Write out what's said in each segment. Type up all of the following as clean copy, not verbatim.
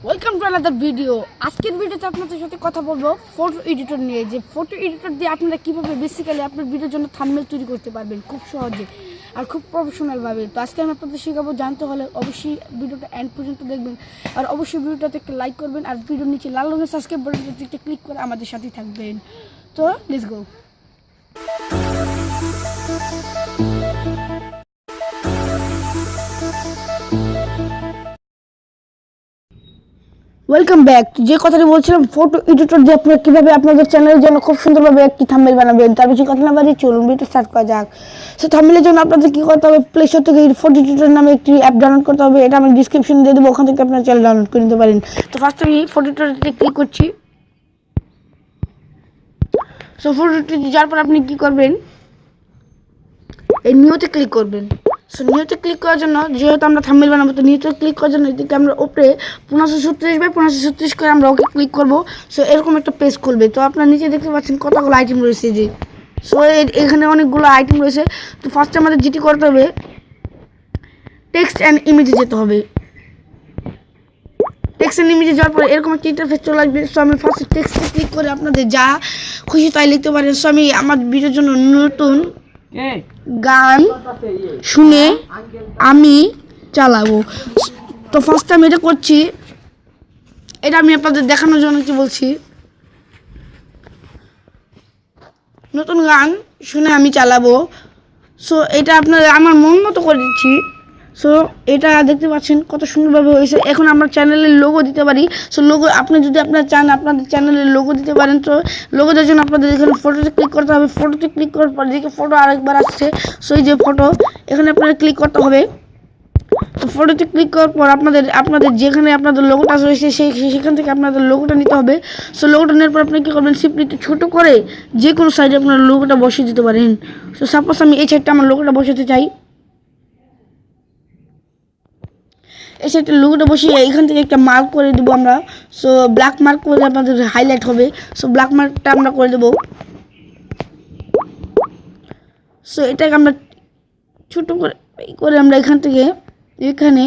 Welcome to another video. আজকের ভিডিওতে আপনাদের সাথে কথা বলবো ফটো এডিটর নিয়ে, যে ফটো এডিটর দিয়ে আপনারা কীভাবে বেসিক্যালি আপনার ভিডিওর জন্য থাম্বনেল তৈরি করতে পারবেন খুব সহজে আর খুব প্রফেশনালভাবে। তো আজকে আমি আপনাদের শেখাবো। জানতে হলে অবশ্যই ভিডিওটা এন্ড পর্যন্ত দেখবেন, আর অবশ্যই ভিডিওটাতে একটা লাইক করবেন, আর ভিডিওর নিচে লাল রঙের সাবস্ক্রাইব বাটনটাতে ক্লিক করে আমাদের সাথেই থাকবেন। তো লেটস গো। Welcome back. যে কথাটি বলছিলাম, ফটো এডিটর দিয়ে আপনারা কীভাবে আপনাদের চ্যানেলের জন্য খুব সুন্দরভাবে একটি থাম্বনেল বানাবেন, তার বেশি কথা না বাড়িয়ে চলুন ভিডিও স্টার্ট করা যাক। সো থাম্বনেলের জন্য আপনাদের কী করতে হবে, প্লে স্টোর থেকে ফটো এডিটর নামে একটি অ্যাপ ডাউনলোড করতে হবে। এটা আমি ডিসক্রিপশন দিয়ে দেবো, ওখান থেকে আপনার চ্যানেল ডাউনলোড করে নিতে পারেন। তো ফার্স্ট আমি ফটো এডিটরতে ক্লিক করছি। সো ফটো এডিটর যাওয়ার পর আপনি কী করবেন, এই নিউতে ক্লিক করবেন। সো নিউতে ক্লিক করার জন্য, যেহেতু আমরা থাম্বনেল বানাবো, তো নিউতে ক্লিক করার জন্য এদিকে আমরা উপরে 1536 করে আমরা ওকে ক্লিক করবো। সো এরকম একটা পেজ খুলবে। তো আপনার নিচে দেখতে পাচ্ছেন কতগুলো আইটেম রয়েছে। যে সো এখানে অনেকগুলো আইটেম রয়েছে। তো ফার্স্টে আমাদের যেটি করতে হবে, টেক্সট অ্যান্ড ইমেজে যেতে হবে। টেক্সট অ্যান্ড ইমেজে যাওয়ার পরে এরকম একটা ইন্টারফেস চলে আসবে। সো আমি ফার্স্টে টেক্সটে ক্লিক করে আপনাদের যা খুশি তাই লিখতে পারেন। সো আমি আমার ভিডিওর জন্য নতুন গান শুনে আমি চালাবো। তো ফার্স্ট টাইম এটা করছি, এটা আমি আপনাদের দেখানোর জন্য কি বলছি, নতুন গান শুনে আমি চালাবো। সো এটা আপনাদের আমার মন মতো করে দিচ্ছি। সো এটা দেখতে পাচ্ছেন কত সুন্দরভাবে হয়েছে। এখন আমরা চ্যানেলের লোগো দিতে পারি। সো লোগো আপনি যদি আপনারা চান আপনাদের চ্যানেলের লোগো দিতে পারেন। তো লোগো দেওয়ার জন্য আপনাদের এখানে ফটোতে ক্লিক করতে হবে। ফটোতে ক্লিক করার পর দেখে ফটো আরেকবার আসছে। সো এই যে ফটো, এখানে আপনারা ক্লিক করতে হবে। তো ফটোতে ক্লিক করার পর আপনাদের যেখানে আপনাদের লোগোটা রয়েছে সেখান থেকে আপনাদের লোগোটা নিতে হবে। সো লোগোটা নেওয়ার পর আপনি কী করবেন, সিম্পলি একটু ছোটো করে যে কোনো সাইডে আপনার লোগোটা বসিয়ে দিতে পারেন। সো সাপোজ আমি এই সাইডটা আমার লোগোটা বসাতে চাই, এই সাইডটা লোগোটা বসিয়ে এইখান থেকে একটা মার্ক করে দেবো আমরা। সো ব্ল্যাক মার্ক করে আপনাদের হাইলাইট হবে। সো ব্ল্যাক মার্কটা আমরা করে দেবো। সো এটাকে আমরা ছোটো করে আমরা এখান থেকে এখানে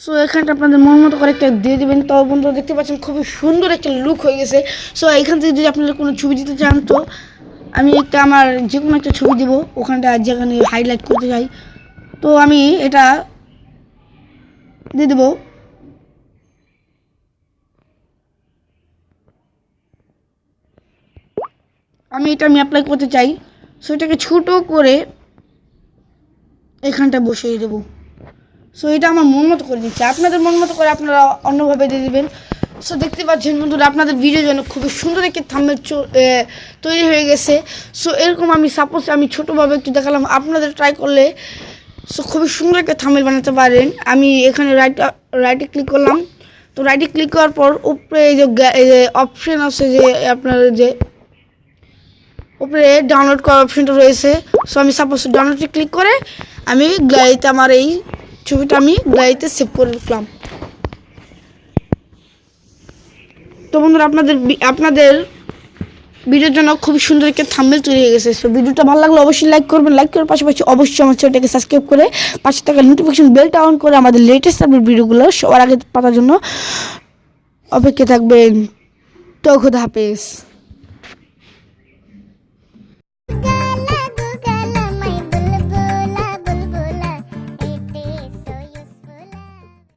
সো এখানটা আপনাদের মন মতো করে একটা দিয়ে দেবেন। তো বন্ধুরা দেখতে পাচ্ছেন খুবই সুন্দর একটা লুক হয়ে গেছে। সো এখান থেকে যদি আপনারা কোনো ছবি দিতে চান, তো আমি আমার যে কোনো একটা ছবি দেবো ওখানটা, যেখানে হাইলাইট করতে চাই। তো আমি এটা দিয়ে দেবো। আমি অ্যাপ্লাই করতে চাই। সো এটাকে ছোটো করে এখানটা বসিয়ে দেবো। সো এটা আমার মন মতো করে দিচ্ছে, আপনাদের মন মতো করে আপনারা অন্যভাবে দিয়ে দেবেন। সো দেখতে পাচ্ছেন বন্ধুরা, আপনাদের ভিডিওর জন্য খুবই সুন্দর একটি থাম্বনেল তৈরি হয়ে গেছে। সো এরকম আমি সাপোজ আমি ছোটোভাবে একটু দেখালাম, আপনাদের ট্রাই করলে সো খুবই সুন্দর একটা থাম্বনেল বানাতে পারেন। আমি এখানে রাইটে ক্লিক করলাম। তো রাইটে ক্লিক করার পর উপরে এই যে অপশন আছে, যে আপনার যে উপরে ডাউনলোড করার অপশনটা রয়েছে। সো আমি সাপোজ ডাউনলোডে ক্লিক করে আমি গ্যালারিতে আমার এই ছবিটা আমি গ্যালারিতে সেভ করে রাখলাম। তো বন্ধুরা আপনাদের ভিডিওর জন্য খুব সুন্দর একটা থাম্বনেল তৈরি হয়ে গেছে। সো ভিডিওটা ভালো লাগলে অবশ্যই লাইক করবেন। লাইক করার পাশাপাশি অবশ্যই আমার চ্যানেলটাকে সাবস্ক্রাইব করে পাশে থাকা নোটিফিকেশন বেলটা অন করে আমাদের লেটেস্ট আপডেট ভিডিওগুলো সবার আগে পাওয়ার জন্য অপেক্ষা থাকবেন। তো খোদা হাফেজ।